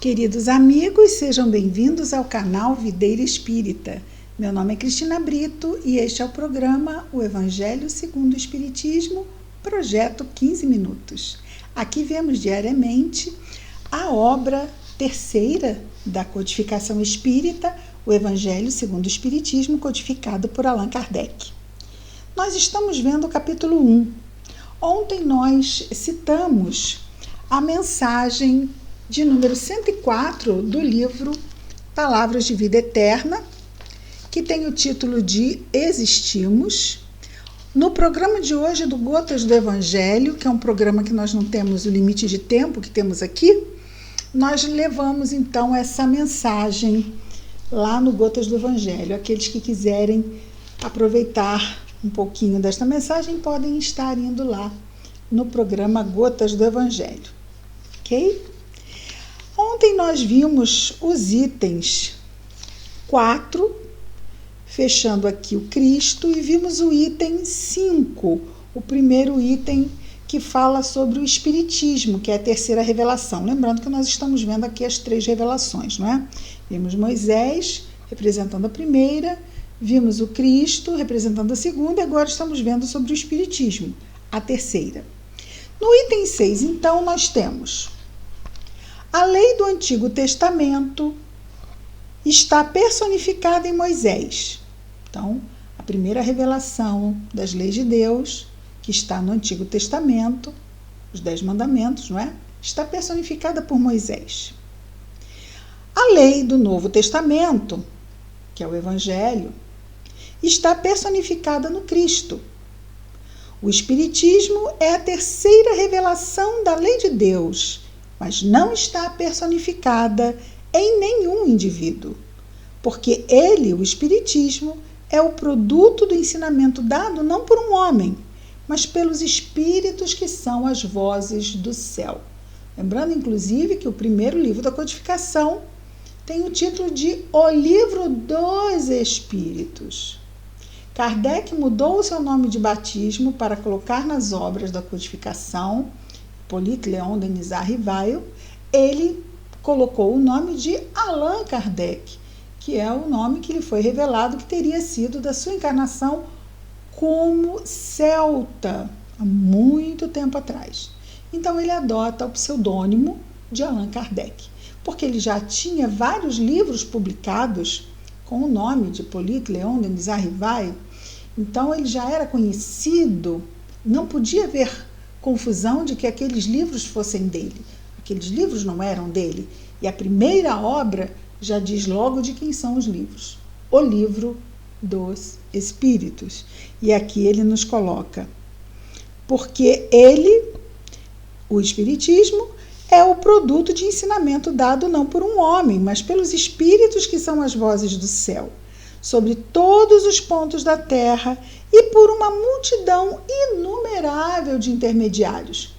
Queridos amigos, sejam bem-vindos ao canal Videira Espírita. Meu nome é Cristina Brito e este é o programa O Evangelho segundo o Espiritismo, projeto 15 minutos. Aqui vemos diariamente a obra terceira da codificação espírita, o Evangelho segundo o Espiritismo, codificado por Allan Kardec. Nós estamos vendo o capítulo 1. Ontem nós citamos a mensagem de número 104 do livro Palavras de Vida Eterna, que tem o título de Existimos. No programa de hoje do Gotas do Evangelho, que é um programa que nós não temos o limite de tempo que temos aqui, nós levamos então essa mensagem lá no Gotas do Evangelho. Aqueles que quiserem aproveitar um pouquinho desta mensagem podem estar indo lá no programa Gotas do Evangelho, ok? Ontem nós vimos os itens 4, fechando aqui o Cristo, e vimos o item 5, o primeiro item que fala sobre o Espiritismo, que é a terceira revelação. Lembrando que nós estamos vendo aqui as 3 revelações, não é? Vimos Moisés representando a primeira, vimos o Cristo representando a segunda, e agora estamos vendo sobre o Espiritismo, a terceira. No item 6, então, nós temos: a lei do Antigo Testamento está personificada em Moisés. Então, a primeira revelação das leis de Deus, que está no Antigo Testamento, os 10 mandamentos, não é? Está personificada por Moisés. A lei do Novo Testamento, que é o Evangelho, está personificada no Cristo. O Espiritismo é a terceira revelação da lei de Deus, mas não está personificada em nenhum indivíduo, porque ele, o Espiritismo, é o produto do ensinamento dado não por um homem, mas pelos espíritos que são as vozes do céu. Lembrando, inclusive, que o primeiro livro da codificação tem o título de O Livro dos Espíritos. Kardec mudou o seu nome de batismo para colocar nas obras da codificação, Hippolyte Léon Denis Rivail. Ele colocou o nome de Allan Kardec, que é o nome que lhe foi revelado que teria sido da sua encarnação como celta, há muito tempo atrás. Então ele adota o pseudônimo de Allan Kardec, porque ele já tinha vários livros publicados com o nome de Hippolyte Léon Denis Rivail, então ele já era conhecido, não podia haver confusão de que aqueles livros fossem dele. Aqueles livros não eram dele. E a primeira obra já diz logo de quem são os livros. O Livro dos Espíritos. E aqui ele nos coloca: porque ele, o Espiritismo, é o produto de ensinamento dado não por um homem, mas pelos espíritos que são as vozes do céu, sobre todos os pontos da terra, e por uma multidão inumerável de intermediários,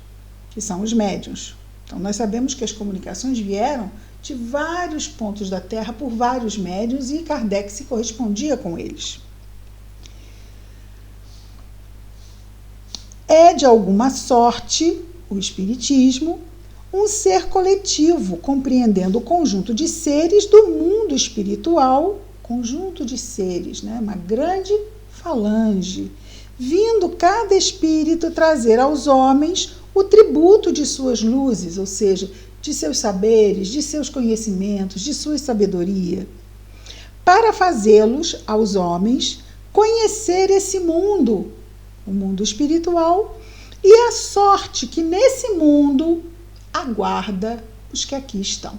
que são os médiuns. Então, nós sabemos que as comunicações vieram de vários pontos da Terra por vários médiuns, e Kardec se correspondia com eles. É, de alguma sorte, o Espiritismo, um ser coletivo, compreendendo o conjunto de seres do mundo espiritual, conjunto de seres, né? Uma grande falange, vindo cada espírito trazer aos homens o tributo de suas luzes, ou seja, de seus saberes, de seus conhecimentos, de sua sabedoria, para fazê-los, aos homens, conhecer esse mundo, o mundo espiritual, e a sorte que nesse mundo aguarda os que aqui estão.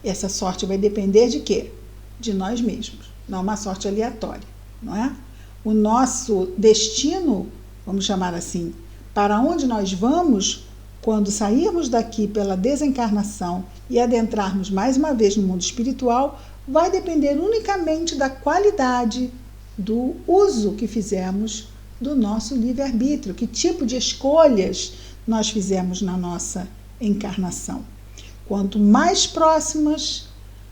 Essa sorte vai depender de quê? De nós mesmos, não é uma sorte aleatória, não é? O nosso destino, vamos chamar assim, para onde nós vamos quando sairmos daqui pela desencarnação e adentrarmos mais uma vez no mundo espiritual, vai depender unicamente da qualidade do uso que fizemos do nosso livre-arbítrio, que tipo de escolhas nós fizemos na nossa encarnação. Quanto mais próximas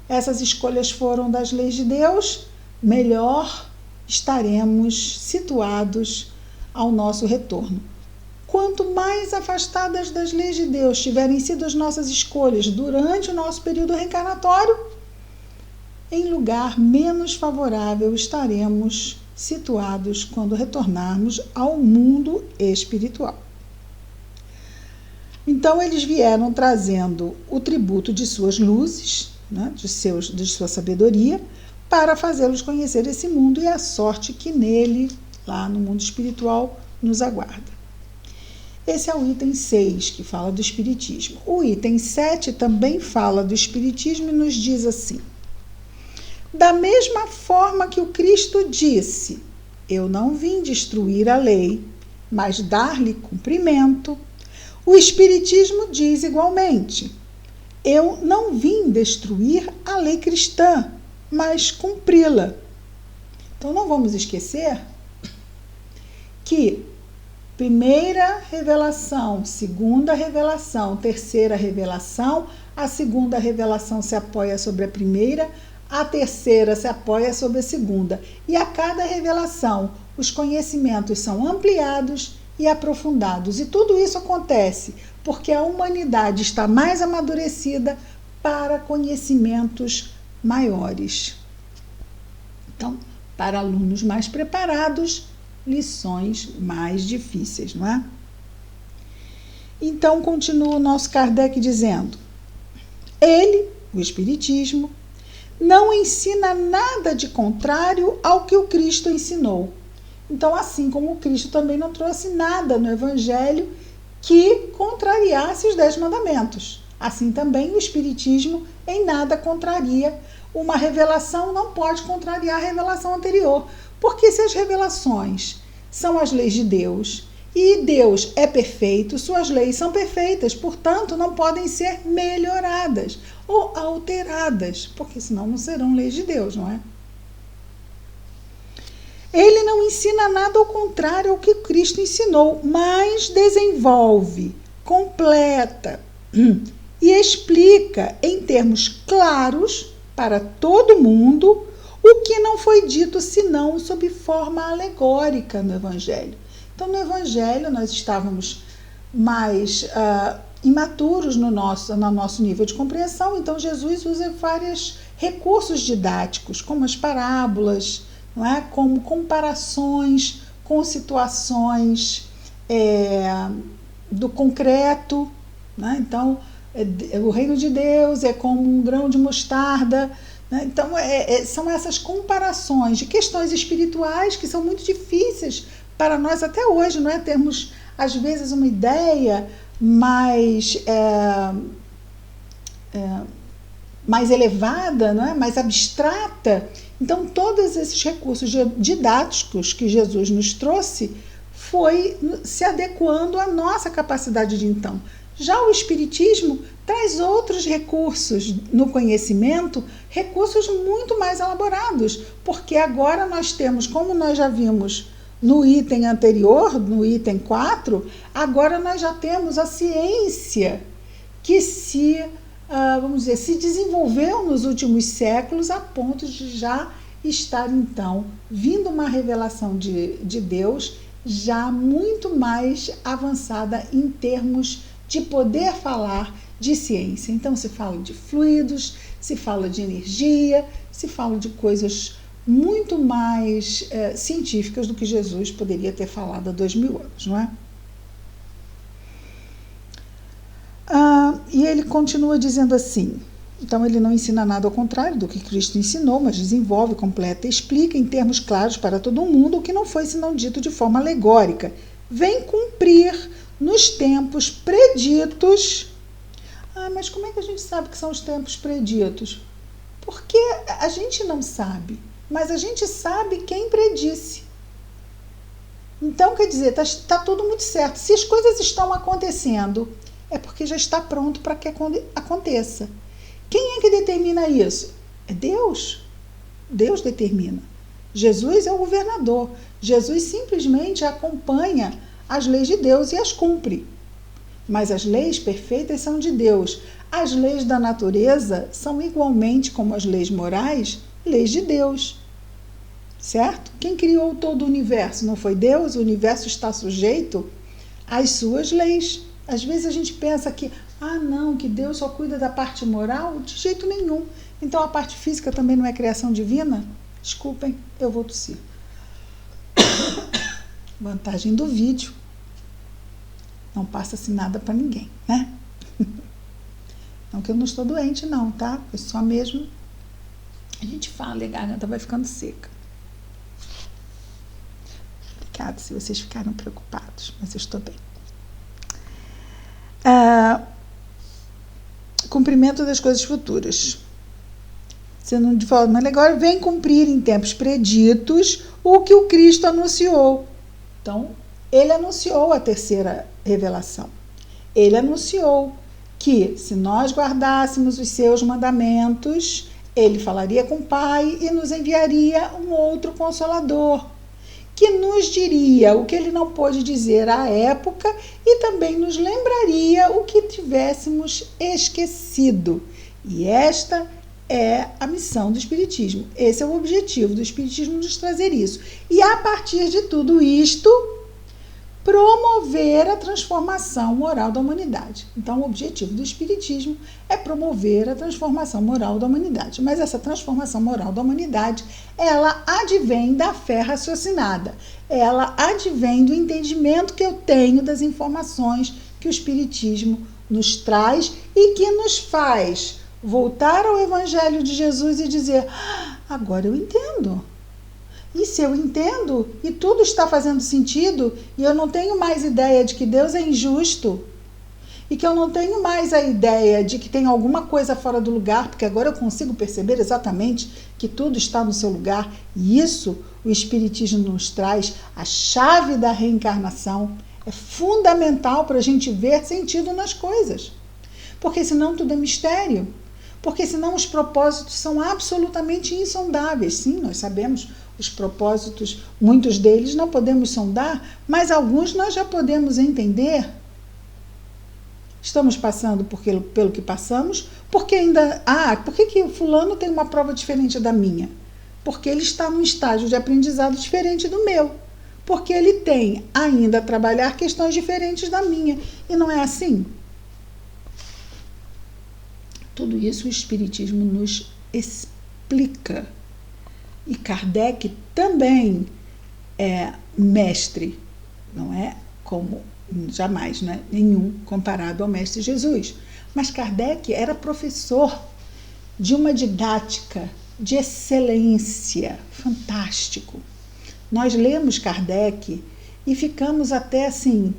essas escolhas foram das leis de Deus, melhor estaremos situados ao nosso retorno. Quanto mais afastadas das leis de Deus tiverem sido as nossas escolhas durante o nosso período reencarnatório, em lugar menos favorável estaremos situados quando retornarmos ao mundo espiritual. Então, eles vieram trazendo o tributo de suas luzes, né, de sua sabedoria, para fazê-los conhecer esse mundo e a sorte que nele, lá no mundo espiritual, nos aguarda. Esse é o item 6, que fala do Espiritismo. O item 7 também fala do Espiritismo e nos diz assim: da mesma forma que o Cristo disse, eu não vim destruir a lei, mas dar-lhe cumprimento, o Espiritismo diz igualmente, eu não vim destruir a lei cristã, mas cumpri-la. Então não vamos esquecer que primeira revelação, segunda revelação, terceira revelação, a segunda revelação se apoia sobre a primeira, a terceira se apoia sobre a segunda. E a cada revelação, os conhecimentos são ampliados e aprofundados. E tudo isso acontece porque a humanidade está mais amadurecida para conhecimentos maiores. Então, para alunos mais preparados, lições mais difíceis, não é? Então, continua o nosso Kardec dizendo, ele, o Espiritismo, não ensina nada de contrário ao que o Cristo ensinou. Então, assim como o Cristo também não trouxe nada no Evangelho que contrariasse os 10 mandamentos. Assim também o Espiritismo em nada contraria. Uma revelação não pode contrariar a revelação anterior. Porque se as revelações são as leis de Deus, e Deus é perfeito, suas leis são perfeitas, portanto, não podem ser melhoradas ou alteradas, porque senão não serão leis de Deus, não é? Ele não ensina nada ao contrário ao que Cristo ensinou, mas desenvolve, completa e explica em termos claros para todo mundo o que não foi dito senão sob forma alegórica no Evangelho. Então, no Evangelho, nós estávamos mais imaturos no nosso nível de compreensão, então Jesus usa vários recursos didáticos, como as parábolas, não é? Como comparações com situações do concreto, né? Então, o reino de Deus é como um grão de mostarda, né? Então, são essas comparações de questões espirituais que são muito difíceis para nós até hoje, não é? Termos, às vezes, uma ideia mais elevada, não é? Mais abstrata. Então, todos esses recursos didáticos que Jesus nos trouxe foi se adequando à nossa capacidade de então. Já o Espiritismo traz outros recursos no conhecimento, recursos muito mais elaborados, porque agora nós temos, como nós já vimos no item anterior, no item 4, agora nós já temos a ciência que se desenvolveu nos últimos séculos a ponto de já estar, então, vindo uma revelação de Deus já muito mais avançada em termos de poder falar de ciência. Então, se fala de fluidos, se fala de energia, se fala de coisas muito mais científicas do que Jesus poderia ter falado há 2000 anos, não é? E ele continua dizendo assim, então ele não ensina nada ao contrário do que Cristo ensinou, mas desenvolve, completa e explica em termos claros para todo mundo o que não foi senão dito de forma alegórica. Vem cumprir nos tempos preditos. Mas como é que a gente sabe que são os tempos preditos? Porque a gente não sabe, mas a gente sabe quem predisse. Então, quer dizer, está tudo muito certo. Se as coisas estão acontecendo, é porque já está pronto para que aconteça. Quem é que determina isso? É Deus. Deus determina. Jesus é o governador. Jesus simplesmente acompanha as leis de Deus e as cumpre. Mas as leis perfeitas são de Deus. As leis da natureza são igualmente, como as leis morais, leis de Deus. Certo? Quem criou todo o universo? Não foi Deus? O universo está sujeito as suas leis. Às vezes a gente pensa que, não, que Deus só cuida da parte moral, de jeito nenhum. Então a parte física também não é criação divina? Desculpem, eu vou tossir. Vantagem do vídeo, não passa-se nada para ninguém, né? Não que eu não estou doente não, tá? É só mesmo, a gente fala e a garganta vai ficando seca. Obrigada se vocês ficaram preocupados, mas eu estou bem. Cumprimento das coisas futuras. Sendo de forma agora, vem cumprir em tempos preditos o que o Cristo anunciou. Então, ele anunciou a terceira revelação. Ele anunciou que, se nós guardássemos os seus mandamentos, ele falaria com o Pai e nos enviaria um outro Consolador, que nos diria o que ele não pôde dizer à época e também nos lembraria o que tivéssemos esquecido. E esta é a missão do Espiritismo. Esse é o objetivo do Espiritismo, nos trazer isso. E a partir de tudo isto, promover a transformação moral da humanidade. Então, o objetivo do Espiritismo é promover a transformação moral da humanidade. Mas essa transformação moral da humanidade, ela advém da fé raciocinada. Ela advém do entendimento que eu tenho das informações que o Espiritismo nos traz e que nos faz voltar ao Evangelho de Jesus e dizer, agora eu entendo. E se eu entendo e tudo está fazendo sentido e eu não tenho mais ideia de que Deus é injusto e que eu não tenho mais a ideia de que tem alguma coisa fora do lugar, porque agora eu consigo perceber exatamente que tudo está no seu lugar, e isso o Espiritismo nos traz, a chave da reencarnação. É fundamental para a gente ver sentido nas coisas, porque senão tudo é mistério. Porque senão os propósitos são absolutamente insondáveis. Sim, nós sabemos os propósitos, muitos deles não podemos sondar, mas alguns nós já podemos entender. Estamos passando pelo que passamos, porque ainda... por que o fulano tem uma prova diferente da minha? Porque ele está num estágio de aprendizado diferente do meu. Porque ele tem ainda a trabalhar questões diferentes da minha. E não é assim? Tudo isso o Espiritismo nos explica. E Kardec também é mestre, não é como jamais, né? Nenhum comparado ao mestre Jesus. Mas Kardec era professor de uma didática de excelência, fantástico. Nós lemos Kardec e ficamos até assim,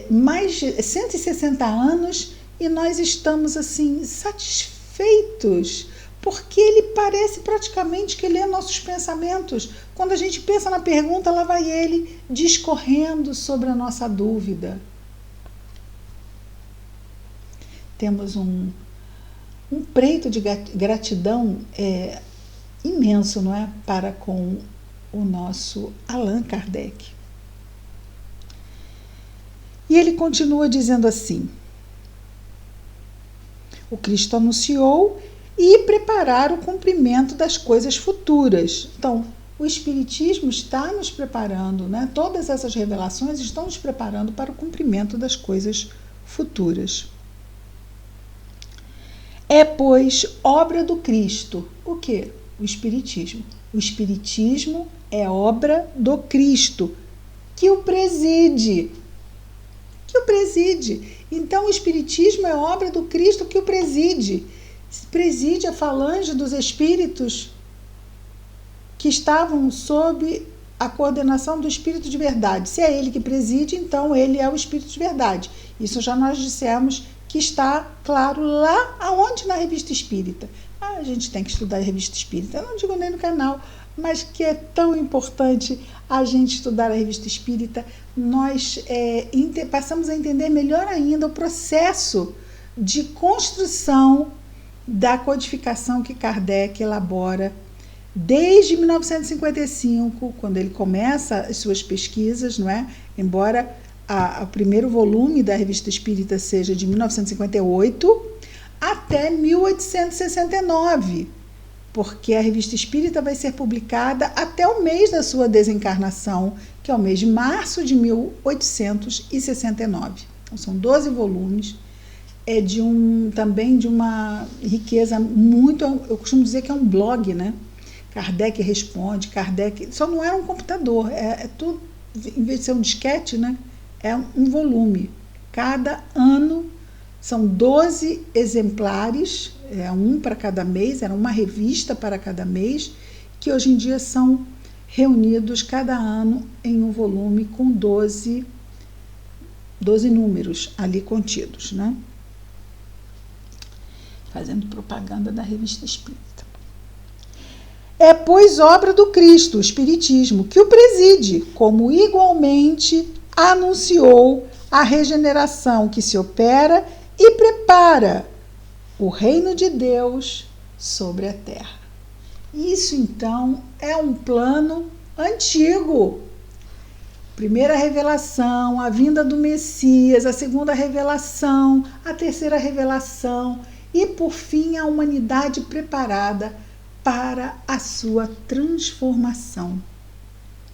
mais de 160 anos, e nós estamos assim satisfeitos, porque ele parece praticamente que lê nossos pensamentos. Quando a gente pensa na pergunta, lá vai ele discorrendo sobre a nossa dúvida. Temos um preito de gratidão imenso, não é? Para com o nosso Allan Kardec. E ele continua dizendo assim: o Cristo anunciou e preparar o cumprimento das coisas futuras. Então, o Espiritismo está nos preparando, né? Todas essas revelações estão nos preparando para o cumprimento das coisas futuras. É, pois, obra do Cristo. O quê? O Espiritismo. O Espiritismo é obra do Cristo, que o preside. Então, o Espiritismo é obra do Cristo que o preside. Preside a falange dos espíritos que estavam sob a coordenação do Espírito de Verdade. Se é ele que preside, então ele é o Espírito de Verdade. Isso já nós dissemos que está claro lá aonde? Na Revista Espírita. A gente tem que estudar a Revista Espírita. Eu não digo nem no canal, mas que é tão importante a gente estudar a Revista Espírita. Nós passamos a entender melhor ainda o processo de construção da codificação que Kardec elabora desde 1955, quando ele começa as suas pesquisas, não é? Embora o primeiro volume da Revista Espírita seja de 1958 até 1869, porque a Revista Espírita vai ser publicada até o mês da sua desencarnação, que é o mês de março de 1869. Então, são 12 volumes, também de uma riqueza muito, eu costumo dizer que é um blog, né? Kardec responde, Kardec, só não era um computador, é tudo, em vez de ser um disquete, né? É um volume. Cada ano são 12 exemplares, um para cada mês, era uma revista para cada mês, que hoje em dia são reunidos cada ano em um volume com 12 números ali contidos, né? Fazendo propaganda da Revista Espírita. É, pois, obra do Cristo, o Espiritismo, que o preside, como igualmente anunciou a regeneração que se opera e prepara o reino de Deus sobre a terra. Isso, então, é um plano antigo. Primeira revelação, a vinda do Messias, a segunda revelação, a terceira revelação e, por fim, a humanidade preparada para a sua transformação.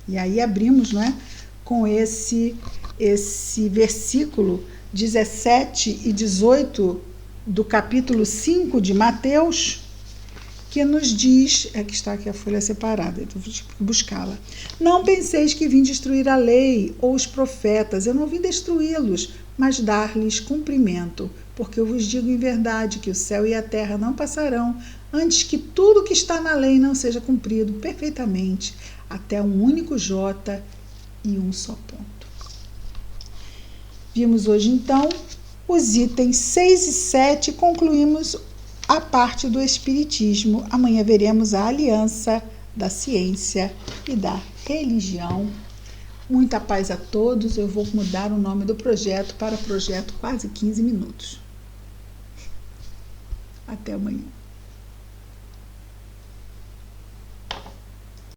E aí abrimos, não é, com esse versículo 17 e 18 do capítulo 5 de Mateus, que nos diz, que está aqui a folha separada, então vou buscá-la. Não penseis que vim destruir a lei ou os profetas, eu não vim destruí-los, mas dar-lhes cumprimento, porque eu vos digo em verdade que o céu e a terra não passarão antes que tudo que está na lei não seja cumprido perfeitamente, até um único J e um só ponto. Vimos hoje, então, os itens 6 e 7, concluímos a parte do Espiritismo. Amanhã veremos a aliança da ciência e da religião. Muita paz a todos. Eu vou mudar o nome do projeto para Projeto Quase 15 Minutos. Até amanhã.